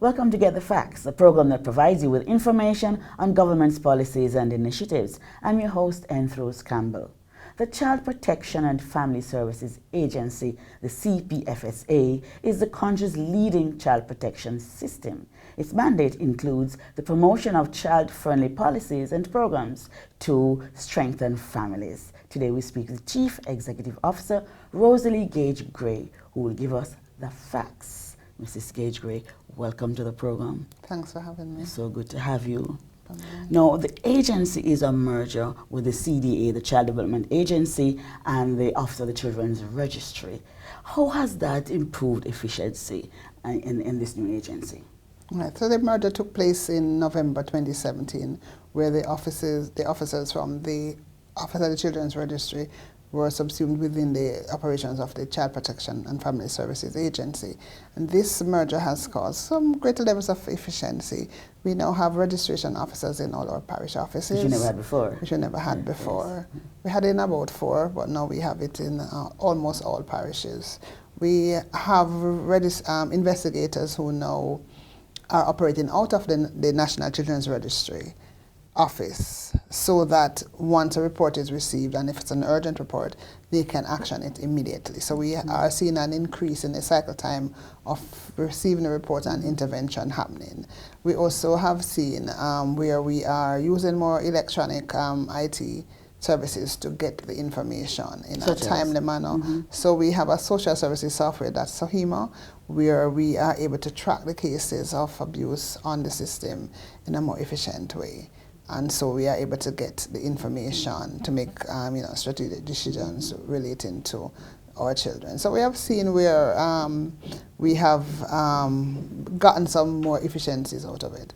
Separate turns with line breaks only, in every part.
Welcome to Get the Facts, a program that provides you with information on government's policies and initiatives. I'm your host, Enthros Campbell. The Child Protection and Family Services Agency, the CPFSA, is the country's leading child protection system. Its mandate includes the promotion of child-friendly policies and programs to strengthen families. Today we speak with Chief Executive Officer Rosalee Gage Gray, who will give us the facts. Mrs. Gage Gray, welcome to the program.
Thanks for having me.
So good to have you. Now, the agency is a merger with the CDA, the Child Development Agency, and the Office of the Children's Registry. How has that improved efficiency in this new agency?
Right. So the merger took place in November 2017, where the officers from the Office of the Children's Registry were subsumed within the operations of the Child Protection and Family Services Agency. And this merger has caused some greater levels of efficiency. We now have registration officers in all our parish offices.
Which you never had before.
Which we never had before. Yes. We had it in about 4, but now we have it in almost all parishes. We have investigators who now are operating out of the National Children's Registry office, so that once a report is received, and if it's an urgent report, they can action it immediately. So we are seeing an increase in the cycle time of receiving a report and intervention happening. We also have seen where we are using more electronic IT services to get the information in a timely manner. So we have a social services software, that's Sohima, where we are able to track the cases of abuse on the system in a more efficient way. And so we are able to get the information to make strategic decisions relating to our children. So we have seen where we have gotten some more efficiencies out of it.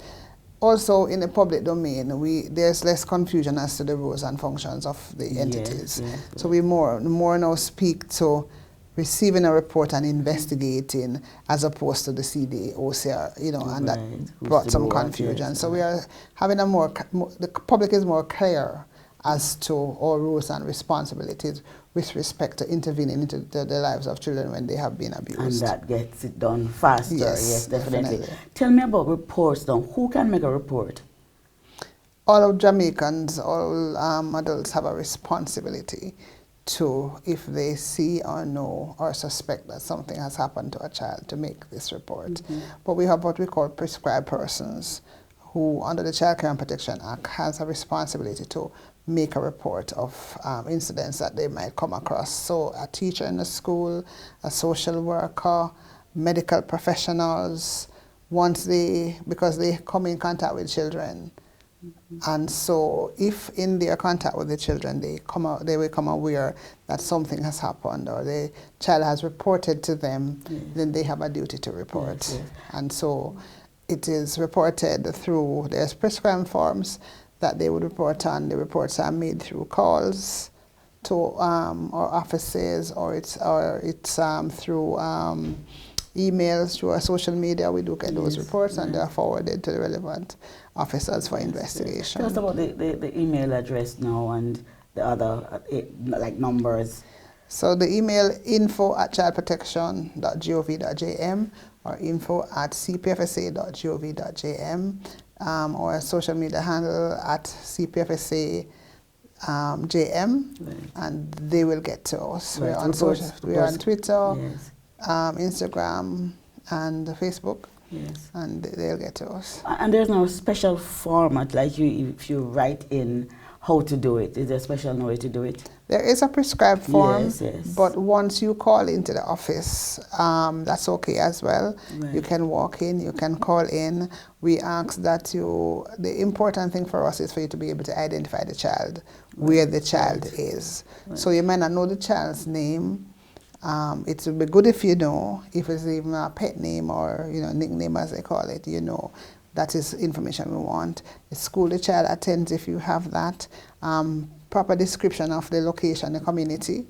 Also, in the public domain, there's less confusion as to the roles and functions of the entities. Yes, so we more now speak to receiving a report and investigating, as opposed to the CDA, OCR, and that brought some confusion. So we are having the public is more clear as to our rules and responsibilities with respect to intervening into the lives of children when they have been abused.
And that gets it done faster.
Yes,
definitely. Tell me about reports now. Who can make a report?
All of Jamaicans, all adults have a responsibility to, if they see or know or suspect that something has happened to a child, to make this report. But we have what we call prescribed persons who, under the Child Care and Protection Act, has a responsibility to make a report of incidents that they might come across. So a teacher in the school, a social worker, medical professionals, because they come in contact with children. And so if in their contact with the children they become aware that something has happened or the child has reported to them, then they have a duty to report. And so it is reported through, there's prescribed forms that they would report on. The reports are made through calls to our offices, or it's through emails, through our social media. We do get those reports, and they are forwarded to the relevant officers for investigation.
Tell us about the email address now and the other numbers. So
the email info@childprotection.gov.jm or info@cpfsa.gov.jm, or a social media handle @cpfsa JM, and they will get to us. We're on Twitter, Instagram, and Facebook. Yes. And they'll get to us.
And there's no special format, like if you write in how to do it. Is there a special way to do it?
There is a prescribed form, but once you call into the office, that's okay as well. Right. You can walk in, you can call in. We ask that the important thing for us is for you to be able to identify the child, where the child is. Right. So you might not know the child's name. It would be good if you know, if it's even a pet name or nickname as they call it, that is information we want. The school the child attends, if you have that. Proper description of the location, the community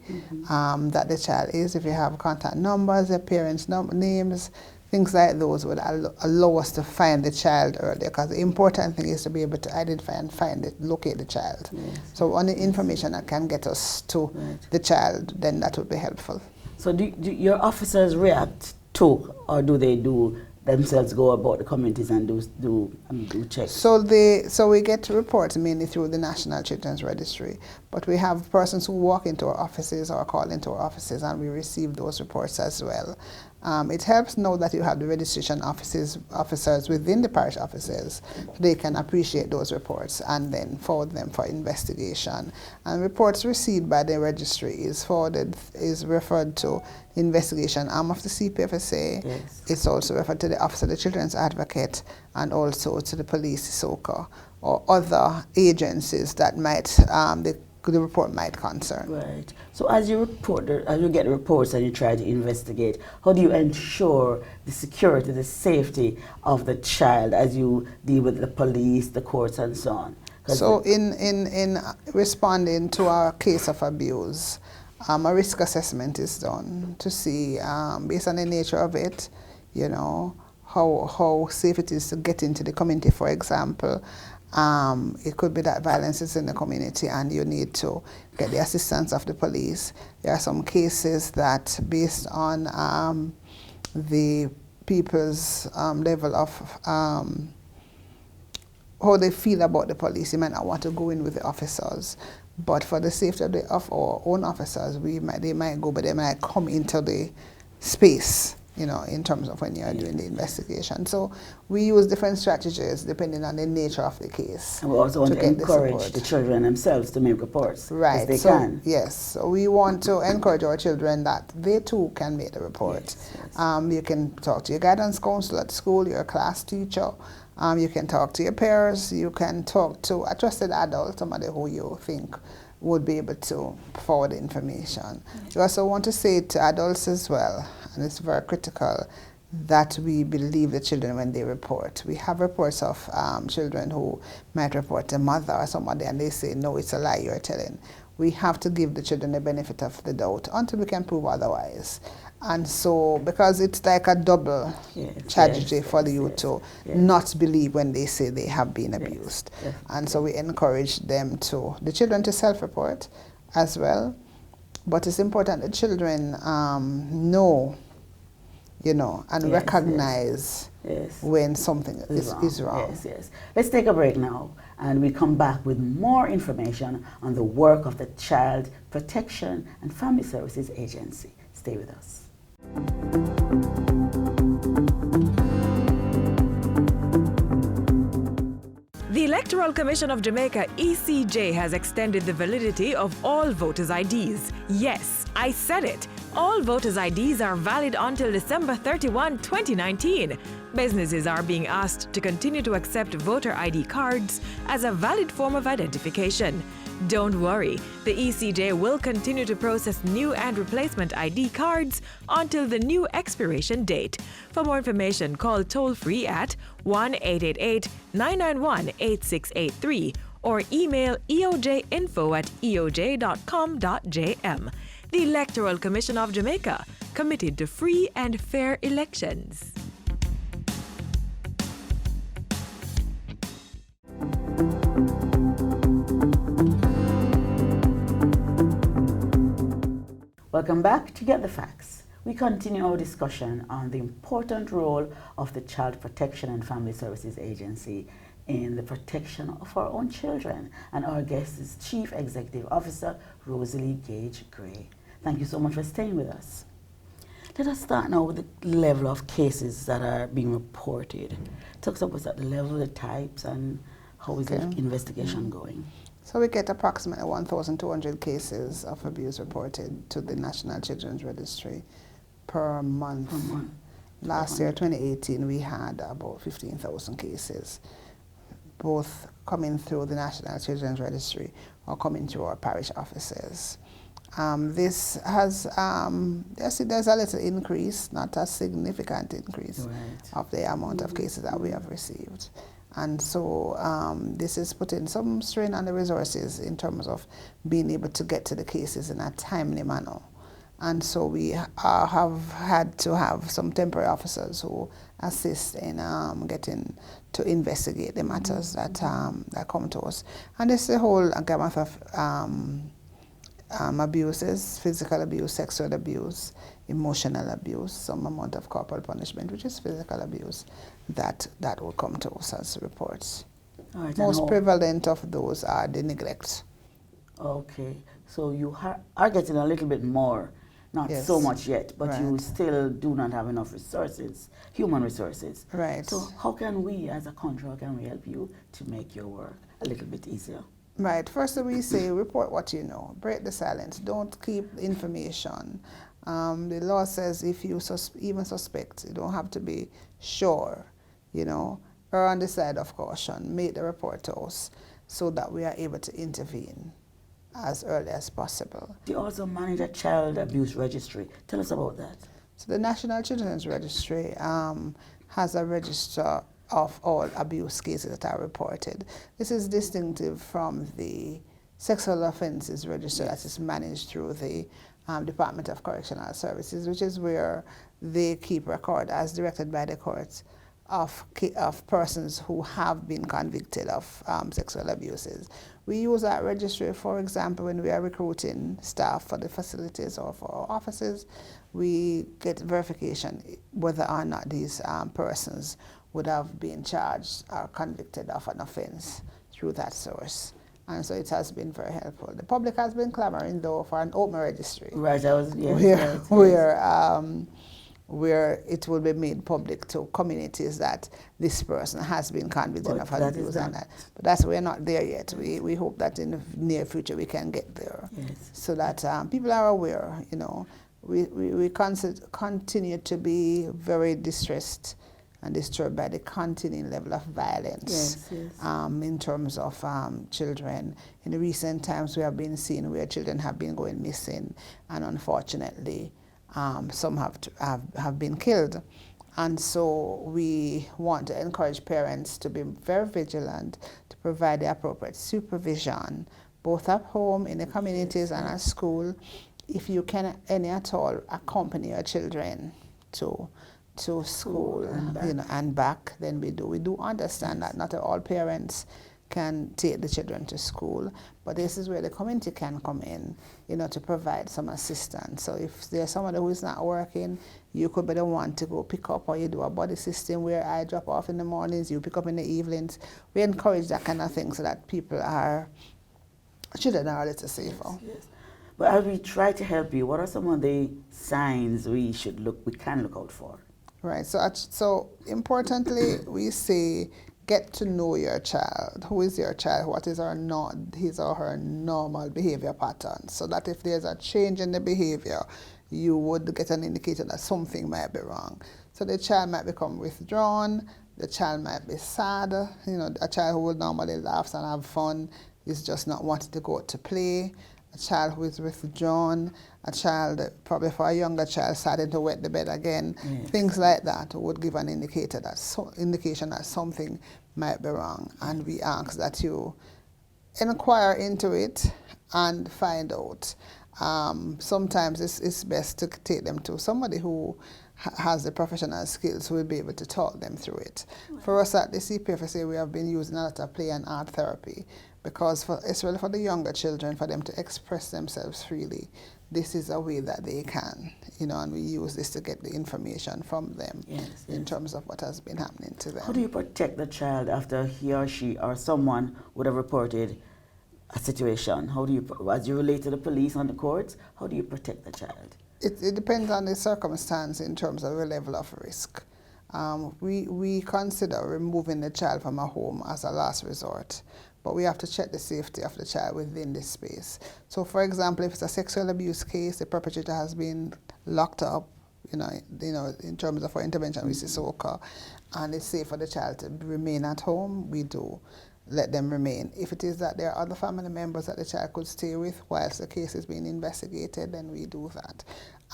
that the child is. If you have contact numbers, their parents' names, things like those would allow us to find the child earlier, because the important thing is to be able to identify and locate the child. Yes. So any information that can get us to the child, then that would be helpful.
So do your officers react to, or do they do themselves go about the communities and do checks?
So we get reports mainly through the National Children's Registry, but we have persons who walk into our offices or call into our offices, and we receive those reports as well. It helps know that you have the registration officers within the parish offices. They can appreciate those reports and then forward them for investigation. And reports received by the registry is referred to investigation arm of the CPFSA.
Yes.
It's also referred to the Office of the Children's Advocate and also to the police, SOCA, or other agencies that might the report might concern.
Right. So as you get reports and you try to investigate, how do you ensure the security, the safety of the child as you deal with the police, the courts, and so on?
So in responding to our case of abuse, a risk assessment is done to see, based on the nature of it, you know, how safe it is to get into the community, for example. It could be that violence is in the community and you need to get the assistance of the police. There are some cases that, based on the people's level of how they feel about the police, you might not want to go in with the officers. But for the safety of our own officers, they might go, but they might come into the space, you know, in terms of when you are doing the investigation. So we use different strategies depending on the nature of the case.
And we also want to encourage the children themselves to make reports.
Right.
They can.
Yes. So we want to encourage our children that they too can make the report.
Yes, yes.
You can talk to your guidance counselor at school, your class teacher. You can talk to your peers. You can talk to a trusted adult, somebody who you think would be able to forward the information. We also want to say to adults as well, and it's very critical, that we believe the children when they report. We have reports of children who might report a mother or somebody and they say, no, it's a lie you're telling. We have to give the children the benefit of the doubt until we can prove otherwise. And so, because it's like a double tragedy for the youth to not believe when they say they have been abused. And so we encourage the children to self-report as well. But it's important that children know, you know, and recognize when something is wrong.
Yes, yes. Let's take a break now, and we come back with more information on the work of the Child Protection and Family Services Agency. Stay with us.
The Electoral Commission of Jamaica, ECJ, has extended the validity of all voters' IDs. Yes, I said it. All voters' IDs are valid until December 31, 2019. Businesses are being asked to continue to accept voter ID cards as a valid form of identification. Don't worry, the ECJ will continue to process new and replacement ID cards until the new expiration date. For more information, call toll-free at 1-888-991-8683 or email eojinfo@eoj.com.jm. The Electoral Commission of Jamaica, committed to free and fair elections.
Welcome back to Get the Facts. We continue our discussion on the important role of the Child Protection and Family Services Agency in the protection of our own children. And our guest is Chief Executive Officer Rosalee Gage Gray. Thank you so much for staying with us. Let us start now with the level of cases that are being reported. Talk to us about the level, the types, and how is the investigation going?
So we get approximately 1,200 cases of abuse reported to the National Children's Registry per month. Last year, 2018, we had about 15,000 cases, both coming through the National Children's Registry or coming through our parish offices. This has, there's a little increase, not a significant increase of the amount of cases that we have received. And so this is putting some strain on the resources in terms of being able to get to the cases in a timely manner. And so we have had to have some temporary officers who assist in getting to investigate the matters that come to us. And it's a whole gamut of abuses, physical abuse, sexual abuse, emotional abuse, some amount of corporal punishment, which is physical abuse, that will come to us as reports.
All right,
Most prevalent of those are the neglect.
Okay, so you are getting a little bit more, not
Yes.
so much yet, but
Right.
you still do not have enough resources, human resources.
Right.
So how can we as a country, how can we help you to make your work a little bit easier?
Right. First, we say report what you know. Break the silence. Don't keep information. The law says if you even suspect, you don't have to be sure, you know, err on the side of caution. Make the report to us so that we are able to intervene as early as possible.
You also manage a child abuse registry. Tell us about that.
So the National Children's Registry has a register of all abuse cases that are reported. This is distinctive from the sexual offences register that is managed through the Department of Correctional Services, which is where they keep record, as directed by the courts, of persons who have been convicted of sexual abuses. We use that registry, for example, when we are recruiting staff for the facilities or for our offices. We get verification whether or not these persons would have been charged or convicted of an offense through that source. And so it has been very helpful. The public has been clamoring, though, for an open registry.
Right, I was, yes,
where it will be made public to communities that this person has been convicted of abuse and that. But that's, we're not there yet. We hope that in the near future we can get there.
Yes.
So that people are aware, you know. We continue to be very distressed and disturbed by the continuing level of violence in terms of children. In the recent times we have been seeing where children have been going missing, and unfortunately some have been killed. And so we want to encourage parents to be very vigilant, to provide the appropriate supervision, both at home, in the communities, and at school. If you can, any at all, accompany your children to school and back, then we do. We do understand that not all parents can take the children to school, but this is where the community can come in, you know, to provide some assistance. So if there's somebody who is not working, you could be the one to go pick up, or you do a buddy system where I drop off in the mornings, you pick up in the evenings. We encourage that kind of thing so that children are a little safer.
Yes. But as we try to help you, what are some of the signs we can look out for?
Right. So importantly, we say get to know your child. Who is your child? What is his or her normal behavior pattern? So that if there's a change in the behavior, you would get an indicator that something might be wrong. So the child might become withdrawn. The child might be sad. You know, a child who would normally laugh and have fun is just not wanting to go out to play. A child who is withdrawn, a child, probably for a younger child, starting to wet the bed again. Yes. Things like that would give an indication that something might be wrong. And we ask that you inquire into it and find out. Sometimes it's best to take them to somebody who has the professional skills who will be able to talk them through it. Right. For us at the CPFSA, we have been using a lot of play and art therapy, because it's really for the younger children, for them to express themselves freely. This is a way that they can, you know, and we use this to get the information from them in terms of what has been happening to them.
How do you protect the child after he or she or someone would have reported a situation? How do you, as you relate to the police and the courts, how do you protect the child?
It depends on the circumstance in terms of the level of risk. We consider removing the child from a home as a last resort, but we have to check the safety of the child within this space. So, for example, if it's a sexual abuse case, the perpetrator has been locked up, you know, in terms of our intervention, we say SOCA, and it's safe for the child to remain at home, we do let them remain. If it is that there are other family members that the child could stay with whilst the case is being investigated, then we do that.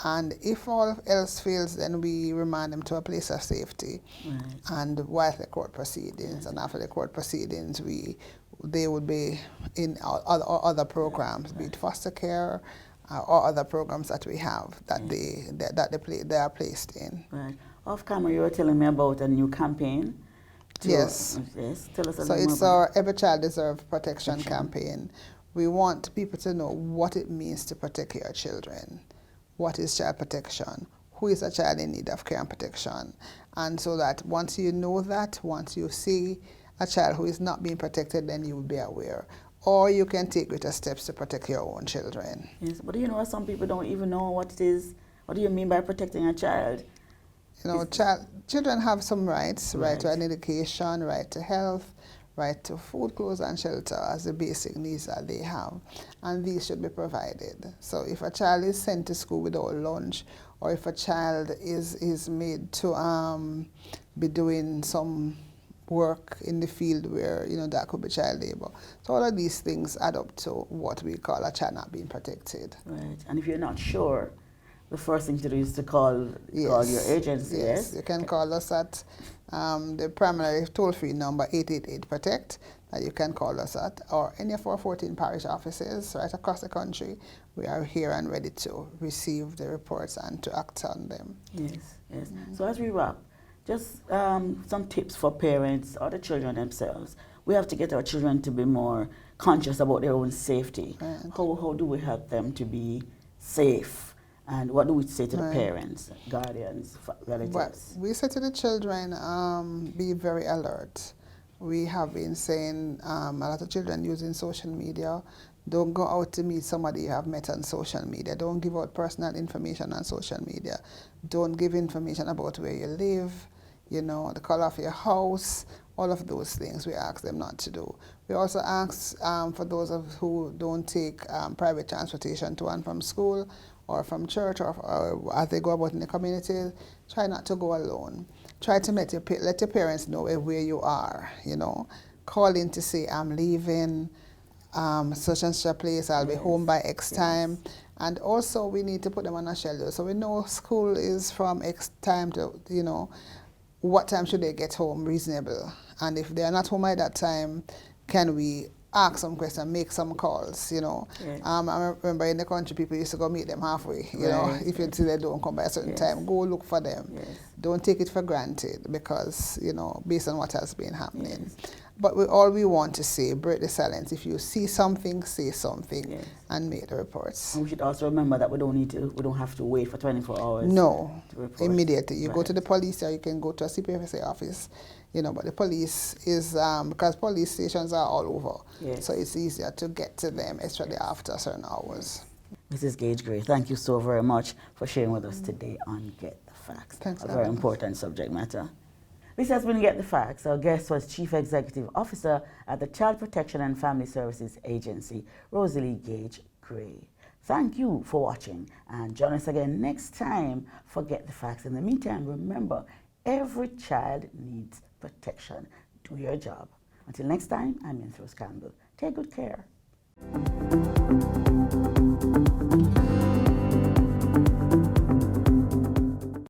And if all else fails, then we remand them to a place of safety. Right. And while the court proceedings, and after the court proceedings, they would be in other programs, be it foster care or other programs that we have that they are placed in. Right.
Off camera, you were telling me about a new campaign.
Yes.
Yes. Tell us a little
more. So it's our Every Child Deserves Protection campaign, We want people to know what it means to protect your children. What is child protection? Who is a child in need of care and protection? And so that once you know that, once you see a child who is not being protected, then you will be aware. Or you can take greater steps to protect your own children.
Yes, but you know, some people don't even know what it is. What do you mean by protecting a child?
You know, children have some rights, right to an education, right to health, right to food, clothes, and shelter as the basic needs that they have. And these should be provided. So if a child is sent to school without lunch, or if a child is made to be doing some work in the field where, you know, that could be child labor. So all of these things add up to what we call a child not being protected.
Right. And if you're not sure, the first thing to do is to call your agency.
Yes, you can call us at the primary toll-free number 888-PROTECT that you can call us at, or any of our 14 parish offices right across the country. We are here and ready to receive the reports and to act on them.
Yes, yes. So as we wrap, just some tips for parents or the children themselves. We have to get our children to be more conscious about their own safety.
Right.
How do we help them to be safe? And what do we say to the parents, guardians, relatives?
Well, we say to the children, be very alert. We have been saying a lot of children using social media. Don't go out to meet somebody you have met on social media. Don't give out personal information on social media. Don't give information about where you live, you know, the color of your house, all of those things we ask them not to do. We also ask for those who don't take private transportation to and from school or from church or as they go about in the community, try not to go alone. Try to let your parents know where you are, you know. Call in to say, I'm leaving such and such a place, I'll be home by X time. And also we need to put them on a schedule. So we know school is from X time to, you know, what time should they get home reasonable? And if they are not home at that time, can we ask some questions, make some calls, you know?
Yes.
I remember in the country, people used to go meet them halfway, you know? If you see they don't come by a certain time, go look for them.
Yes.
Don't take it for granted because, you know, based on what has been happening. But all we want to say, break the silence. If you see something, say something and make the reports.
And we should also remember that we don't have to wait for 24 hours.
No,
to report.
immediately. You go to the police or you can go to a CPFSA office, you know, but the police is, because police stations are all over, so it's easier to get to them, especially after certain hours.
Mrs. Gage Gray, thank you so very much for sharing with us today on Get the Facts.
Thanks
a very important subject matter. This has been Get the Facts. Our guest was Chief Executive Officer at the Child Protection and Family Services Agency, Rosalee Gage Gray. Thank you for watching, and join us again next time for Get the Facts. In the meantime, remember, every child needs protection. Do your job. Until next time, I'm Rose Campbell. Take good care.